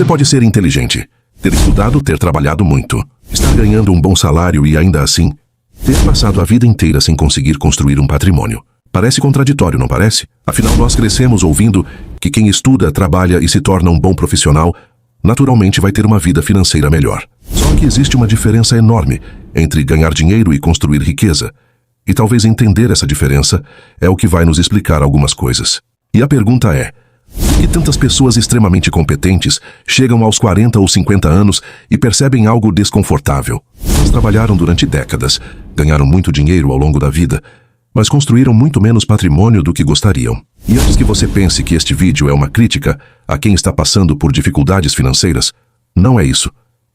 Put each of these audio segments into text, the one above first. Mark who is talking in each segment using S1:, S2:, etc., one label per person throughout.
S1: Você pode ser inteligente, ter estudado, ter trabalhado muito, estar ganhando um bom salário e ainda assim, ter passado a vida inteira sem conseguir construir um patrimônio. Parece contraditório, não parece? Afinal, nós crescemos ouvindo que quem estuda, trabalha e se torna um bom profissional, naturalmente vai ter uma vida financeira melhor. Só que existe uma diferença enorme entre ganhar dinheiro e construir riqueza. E talvez entender essa diferença é o que vai nos explicar algumas coisas. E a pergunta é: por que tantas pessoas extremamente competentes chegam aos 40 ou 50 anos e percebem algo desconfortável? Elas trabalharam durante décadas, ganharam muito dinheiro ao longo da vida, mas construíram muito menos patrimônio do que gostariam. E antes que você pense que este vídeo é uma crítica a quem está passando por dificuldades financeiras, não é isso.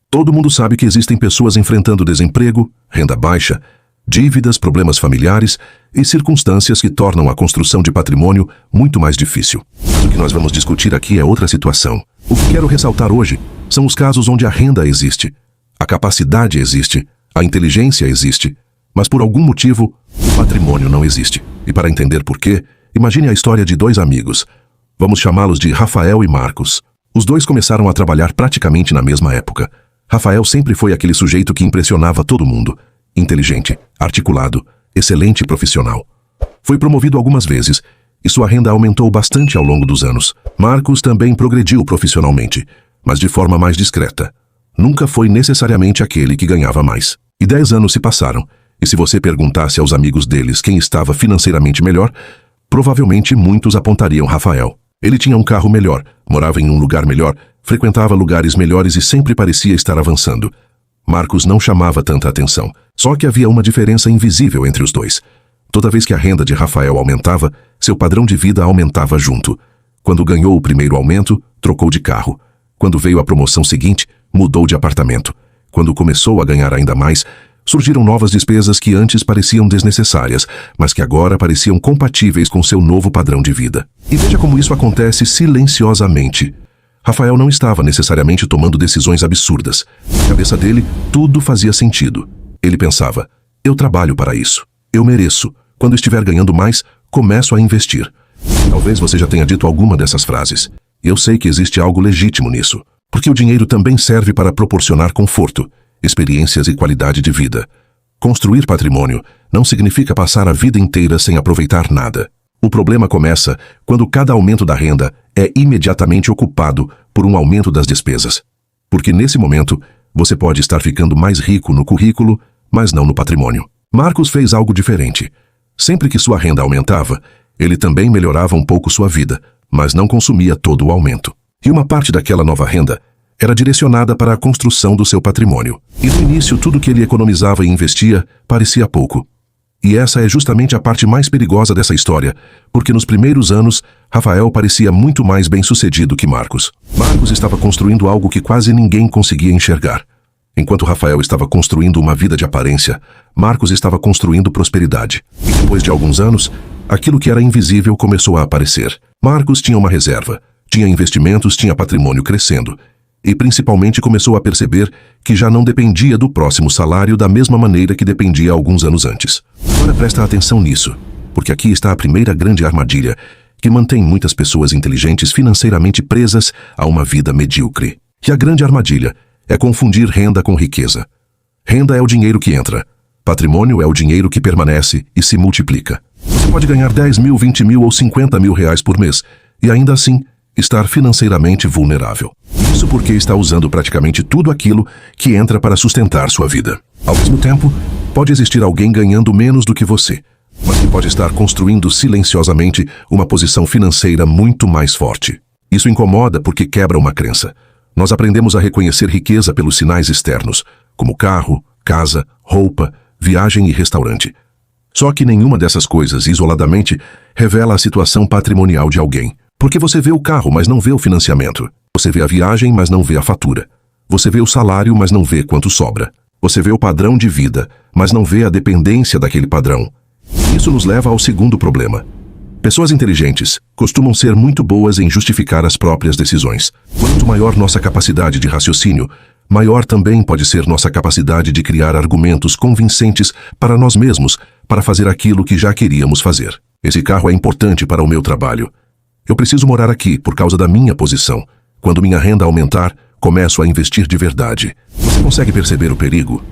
S1: Todo mundo sabe que existem pessoas enfrentando desemprego, renda baixa, dívidas, problemas familiares e circunstâncias que tornam a construção de patrimônio muito mais difícil. Mas o que nós vamos discutir aqui é outra situação. O que quero ressaltar hoje são os casos onde a renda existe, a capacidade existe, a inteligência existe, mas por algum motivo, o patrimônio não existe. E para entender por quê, imagine a história de dois amigos. Vamos chamá-los de Rafael e Marcos. Os dois começaram a trabalhar praticamente na mesma época. Rafael sempre foi aquele sujeito que impressionava todo mundo. Inteligente, articulado, excelente profissional. Foi promovido algumas vezes e sua renda aumentou bastante ao longo dos anos. Marcos também progrediu profissionalmente, mas de forma mais discreta. Nunca foi necessariamente aquele que ganhava mais. E 10 anos se passaram. E se você perguntasse aos amigos deles quem estava financeiramente melhor, provavelmente muitos apontariam Rafael. Ele tinha um carro melhor, morava em um lugar melhor, frequentava lugares melhores e sempre parecia estar avançando. Marcos não chamava tanta atenção, só que havia uma diferença invisível entre os dois. Toda vez que a renda de Rafael aumentava, seu padrão de vida aumentava junto. Quando ganhou o primeiro aumento, trocou de carro. Quando veio a promoção seguinte, mudou de apartamento. Quando começou a ganhar ainda mais, surgiram novas despesas que antes pareciam desnecessárias, mas que agora pareciam compatíveis com seu novo padrão de vida. E veja como isso acontece silenciosamente. Rafael não estava necessariamente tomando decisões absurdas. Na cabeça dele, tudo fazia sentido. Ele pensava: eu trabalho para isso. Eu mereço. Quando estiver ganhando mais, começo a investir. Talvez você já tenha dito alguma dessas frases. Eu sei que existe algo legítimo nisso, porque o dinheiro também serve para proporcionar conforto, experiências e qualidade de vida. Construir patrimônio não significa passar a vida inteira sem aproveitar nada. O problema começa quando cada aumento da renda é imediatamente ocupado por um aumento das despesas. Porque nesse momento, você pode estar ficando mais rico no currículo, mas não no patrimônio. Marcos fez algo diferente. Sempre que sua renda aumentava, ele também melhorava um pouco sua vida, mas não consumia todo o aumento. E uma parte daquela nova renda era direcionada para a construção do seu patrimônio. E no início, tudo que ele economizava e investia parecia pouco. E essa é justamente a parte mais perigosa dessa história, porque nos primeiros anos, Rafael parecia muito mais bem-sucedido que Marcos. Marcos estava construindo algo que quase ninguém conseguia enxergar. Enquanto Rafael estava construindo uma vida de aparência, Marcos estava construindo prosperidade. E depois de alguns anos, aquilo que era invisível começou a aparecer. Marcos tinha uma reserva, tinha investimentos, tinha patrimônio crescendo. E principalmente começou a perceber que já não dependia do próximo salário da mesma maneira que dependia alguns anos antes. Agora presta atenção nisso, porque aqui está a primeira grande armadilha que mantém muitas pessoas inteligentes financeiramente presas a uma vida medíocre. E a grande armadilha é confundir renda com riqueza. Renda é o dinheiro que entra. Patrimônio é o dinheiro que permanece e se multiplica. Você pode ganhar 10 mil, 20 mil ou 50 mil reais por mês e ainda assim estar financeiramente vulnerável. Isso porque está usando praticamente tudo aquilo que entra para sustentar sua vida. Ao mesmo tempo, pode existir alguém ganhando menos do que você, mas que pode estar construindo silenciosamente uma posição financeira muito mais forte. Isso incomoda porque quebra uma crença. Nós aprendemos a reconhecer riqueza pelos sinais externos, como carro, casa, roupa, viagem e restaurante. Só que nenhuma dessas coisas, isoladamente, revela a situação patrimonial de alguém. Porque você vê o carro, mas não vê o financiamento. Você vê a viagem, mas não vê a fatura. Você vê o salário, mas não vê quanto sobra. Você vê o padrão de vida, mas não vê a dependência daquele padrão. Isso nos leva ao segundo problema. Pessoas inteligentes costumam ser muito boas em justificar as próprias decisões. Quanto maior nossa capacidade de raciocínio, maior também pode ser nossa capacidade de criar argumentos convincentes para nós mesmos, para fazer aquilo que já queríamos fazer. Esse carro é importante para o meu trabalho. Eu preciso morar aqui por causa da minha posição. Quando minha renda aumentar, começo a investir de verdade. Você consegue perceber o perigo?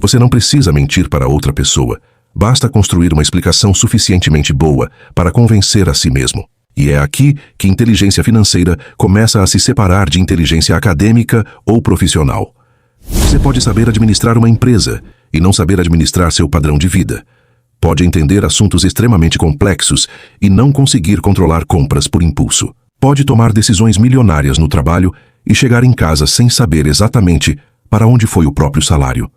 S1: Você não precisa mentir para outra pessoa. Basta construir uma explicação suficientemente boa para convencer a si mesmo. E é aqui que inteligência financeira começa a se separar de inteligência acadêmica ou profissional. Você pode saber administrar uma empresa e não saber administrar seu padrão de vida. Pode entender assuntos extremamente complexos e não conseguir controlar compras por impulso. Pode tomar decisões milionárias no trabalho e chegar em casa sem saber exatamente para onde foi o próprio salário.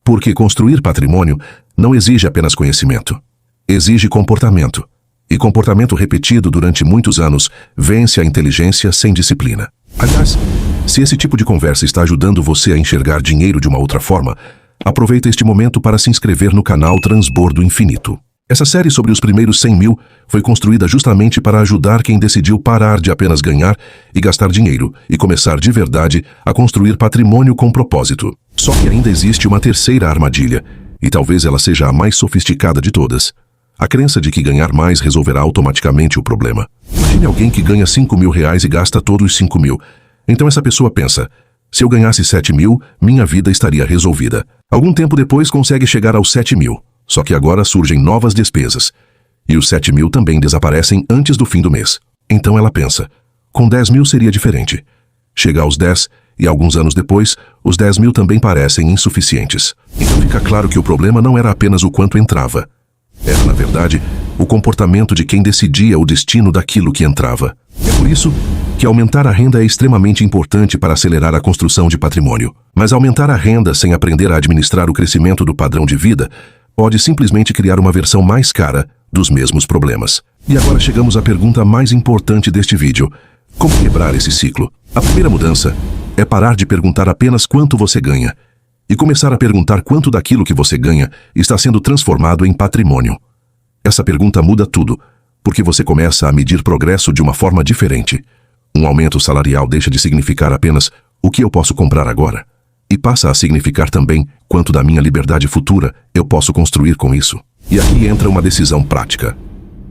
S1: Porque construir patrimônio não exige apenas conhecimento. Exige comportamento. E comportamento repetido durante muitos anos vence a inteligência sem disciplina. Aliás, se esse tipo de conversa está ajudando você a enxergar dinheiro de uma outra forma, aproveita este momento para se inscrever no canal Transbordo Infinito. Essa série sobre os primeiros 100 mil foi construída justamente para ajudar quem decidiu parar de apenas ganhar e gastar dinheiro e começar de verdade a construir patrimônio com propósito. Só que ainda existe uma terceira armadilha, e talvez ela seja a mais sofisticada de todas. A crença de que ganhar mais resolverá automaticamente o problema. Imagine alguém que ganha 5 mil reais e gasta todos os 5 mil. Então essa pessoa pensa, se eu ganhasse 7 mil, minha vida estaria resolvida. Algum tempo depois consegue chegar aos 7 mil. Só que agora surgem novas despesas. E os 7 mil também desaparecem antes do fim do mês. Então ela pensa, com 10 mil seria diferente. Chega aos 10 e alguns anos depois, os 10 mil também parecem insuficientes. Então fica claro que o problema não era apenas o quanto entrava. Era, na verdade, o comportamento de quem decidia o destino daquilo que entrava. É por isso que aumentar a renda é extremamente importante para acelerar a construção de patrimônio. Mas aumentar a renda sem aprender a administrar o crescimento do padrão de vida pode simplesmente criar uma versão mais cara dos mesmos problemas. E agora chegamos à pergunta mais importante deste vídeo. Como quebrar esse ciclo? A primeira mudança é parar de perguntar apenas quanto você ganha e começar a perguntar quanto daquilo que você ganha está sendo transformado em patrimônio. Essa pergunta muda tudo, porque você começa a medir progresso de uma forma diferente. Um aumento salarial deixa de significar apenas o que eu posso comprar agora, e passa a significar também quanto da minha liberdade futura eu posso construir com isso. E aqui entra uma decisão prática.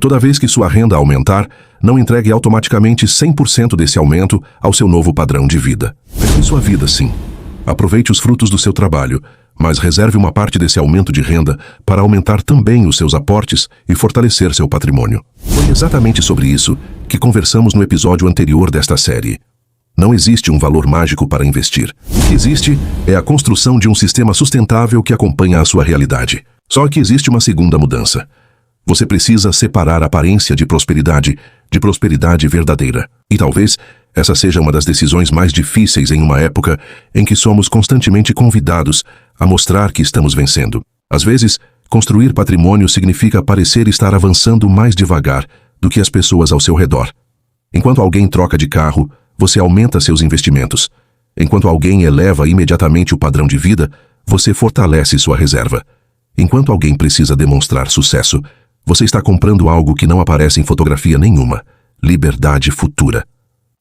S1: Toda vez que sua renda aumentar, não entregue automaticamente 100% desse aumento ao seu novo padrão de vida. Pense em sua vida, sim. Aproveite os frutos do seu trabalho, mas reserve uma parte desse aumento de renda para aumentar também os seus aportes e fortalecer seu patrimônio. Foi exatamente sobre isso que conversamos no episódio anterior desta série. Não existe um valor mágico para investir. O que existe é a construção de um sistema sustentável que acompanha a sua realidade. Só que existe uma segunda mudança. Você precisa separar a aparência de prosperidade verdadeira. E talvez essa seja uma das decisões mais difíceis em uma época em que somos constantemente convidados a mostrar que estamos vencendo. Às vezes, construir patrimônio significa parecer estar avançando mais devagar do que as pessoas ao seu redor. Enquanto alguém troca de carro, você aumenta seus investimentos. Enquanto alguém eleva imediatamente o padrão de vida, você fortalece sua reserva. Enquanto alguém precisa demonstrar sucesso, você está comprando algo que não aparece em fotografia nenhuma: liberdade futura.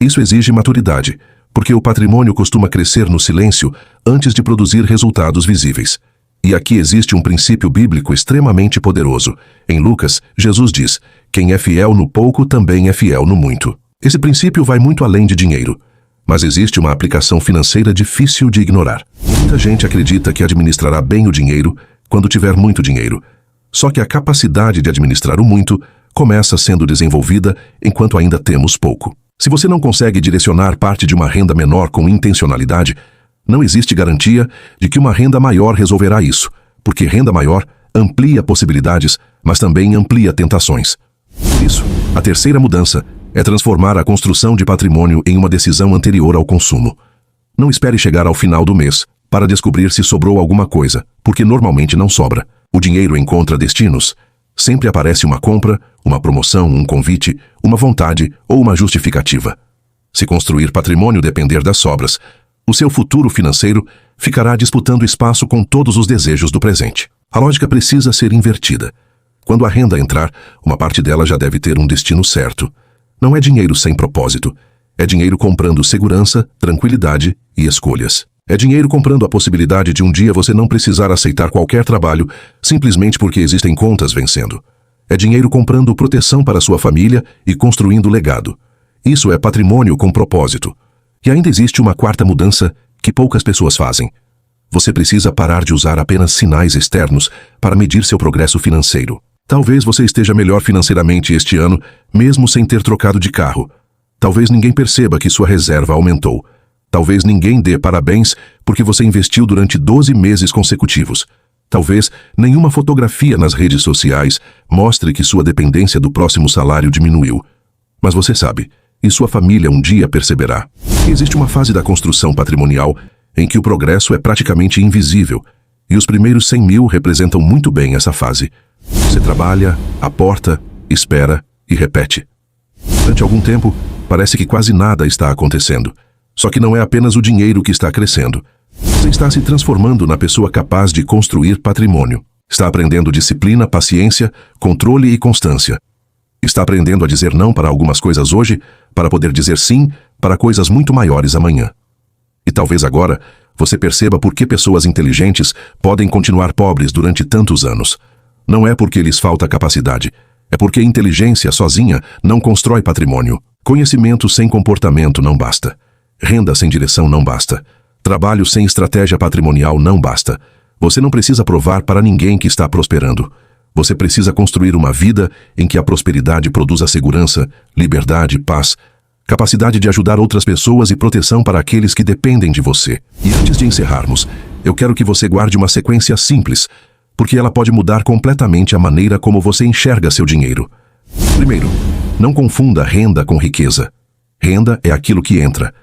S1: Isso exige maturidade, porque o patrimônio costuma crescer no silêncio antes de produzir resultados visíveis. E aqui existe um princípio bíblico extremamente poderoso. Em Lucas, Jesus diz: quem é fiel no pouco também é fiel no muito. Esse princípio vai muito além de dinheiro, mas existe uma aplicação financeira difícil de ignorar. Muita gente acredita que administrará bem o dinheiro quando tiver muito dinheiro. Só que a capacidade de administrar o muito começa sendo desenvolvida enquanto ainda temos pouco. Se você não consegue direcionar parte de uma renda menor com intencionalidade, não existe garantia de que uma renda maior resolverá isso, porque renda maior amplia possibilidades, mas também amplia tentações. Por isso, a terceira mudança é transformar a construção de patrimônio em uma decisão anterior ao consumo. Não espere chegar ao final do mês para descobrir se sobrou alguma coisa, porque normalmente não sobra. O dinheiro encontra destinos. Sempre aparece uma compra, uma promoção, um convite, uma vontade ou uma justificativa. Se construir patrimônio depender das sobras, o seu futuro financeiro ficará disputando espaço com todos os desejos do presente. A lógica precisa ser invertida. Quando a renda entrar, uma parte dela já deve ter um destino certo. Não é dinheiro sem propósito. É dinheiro comprando segurança, tranquilidade e escolhas. É dinheiro comprando a possibilidade de um dia você não precisar aceitar qualquer trabalho simplesmente porque existem contas vencendo. É dinheiro comprando proteção para sua família e construindo legado. Isso é patrimônio com propósito. E ainda existe uma quarta mudança que poucas pessoas fazem. Você precisa parar de usar apenas sinais externos para medir seu progresso financeiro. Talvez você esteja melhor financeiramente este ano, mesmo sem ter trocado de carro. Talvez ninguém perceba que sua reserva aumentou. Talvez ninguém dê parabéns porque você investiu durante 12 meses consecutivos. Talvez nenhuma fotografia nas redes sociais mostre que sua dependência do próximo salário diminuiu. Mas você sabe, e sua família um dia perceberá, que existe uma fase da construção patrimonial em que o progresso é praticamente invisível, e os primeiros 100 mil representam muito bem essa fase. Você trabalha, aporta, espera e repete. Durante algum tempo, parece que quase nada está acontecendo. Só que não é apenas o dinheiro que está crescendo. Você está se transformando na pessoa capaz de construir patrimônio. Está aprendendo disciplina, paciência, controle e constância. Está aprendendo a dizer não para algumas coisas hoje, para poder dizer sim para coisas muito maiores amanhã. E talvez agora você perceba por que pessoas inteligentes podem continuar pobres durante tantos anos. Não é porque lhes falta capacidade, é porque inteligência sozinha não constrói patrimônio. Conhecimento sem comportamento não basta. Renda sem direção não basta. Trabalho sem estratégia patrimonial não basta. Você não precisa provar para ninguém que está prosperando. Você precisa construir uma vida em que a prosperidade produza segurança, liberdade, paz, capacidade de ajudar outras pessoas e proteção para aqueles que dependem de você. E antes de encerrarmos, eu quero que você guarde uma sequência simples, porque ela pode mudar completamente a maneira como você enxerga seu dinheiro. Primeiro, não confunda renda com riqueza. Renda é aquilo que entra.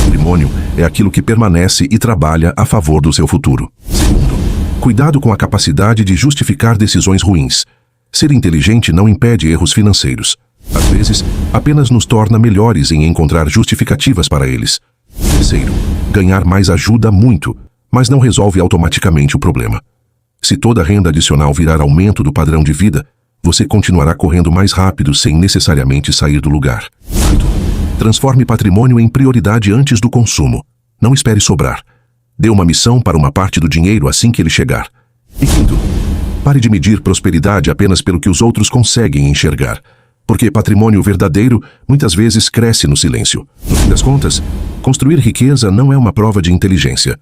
S1: Patrimônio é aquilo que permanece e trabalha a favor do seu futuro. Segundo, cuidado com a capacidade de justificar decisões ruins. Ser inteligente não impede erros financeiros. Às vezes, apenas nos torna melhores em encontrar justificativas para eles. Terceiro, ganhar mais ajuda muito, mas não resolve automaticamente o problema. Se toda renda adicional virar aumento do padrão de vida, você continuará correndo mais rápido sem necessariamente sair do lugar. Quarto, transforme patrimônio em prioridade antes do consumo. Não espere sobrar. Dê uma missão para uma parte do dinheiro assim que ele chegar. E quinto, pare de medir prosperidade apenas pelo que os outros conseguem enxergar. Porque patrimônio verdadeiro muitas vezes cresce no silêncio. No fim das contas, construir riqueza não é uma prova de inteligência.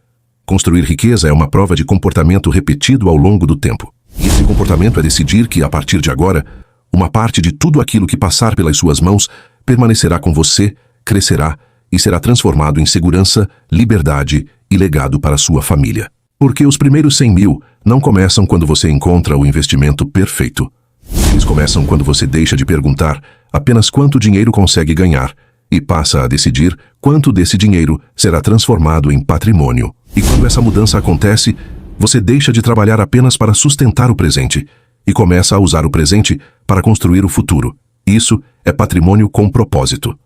S1: Construir riqueza é uma prova de comportamento repetido ao longo do tempo. E esse comportamento é decidir que, a partir de agora, uma parte de tudo aquilo que passar pelas suas mãos permanecerá com você, crescerá e será transformado em segurança, liberdade e legado para sua família. Porque os primeiros 100 mil não começam quando você encontra o investimento perfeito. Eles começam quando você deixa de perguntar apenas quanto dinheiro consegue ganhar e passa a decidir quanto desse dinheiro será transformado em patrimônio. E quando essa mudança acontece, você deixa de trabalhar apenas para sustentar o presente e começa a usar o presente para construir o futuro. Isso é patrimônio com propósito.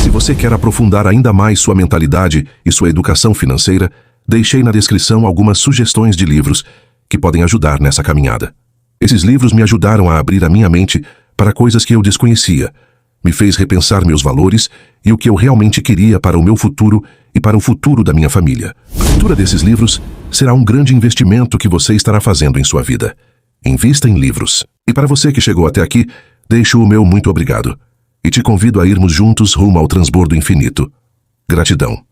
S1: Se você quer aprofundar ainda mais sua mentalidade e sua educação financeira, deixei na descrição algumas sugestões de livros que podem ajudar nessa caminhada. Esses livros me ajudaram a abrir a minha mente para coisas que eu desconhecia, me fez repensar meus valores e o que eu realmente queria para o meu futuro e para o futuro da minha família. A leitura desses livros será um grande investimento que você estará fazendo em sua vida. Invista em livros. E para você que chegou até aqui, deixo o meu muito obrigado. E te convido a irmos juntos rumo ao transbordo infinito. Gratidão.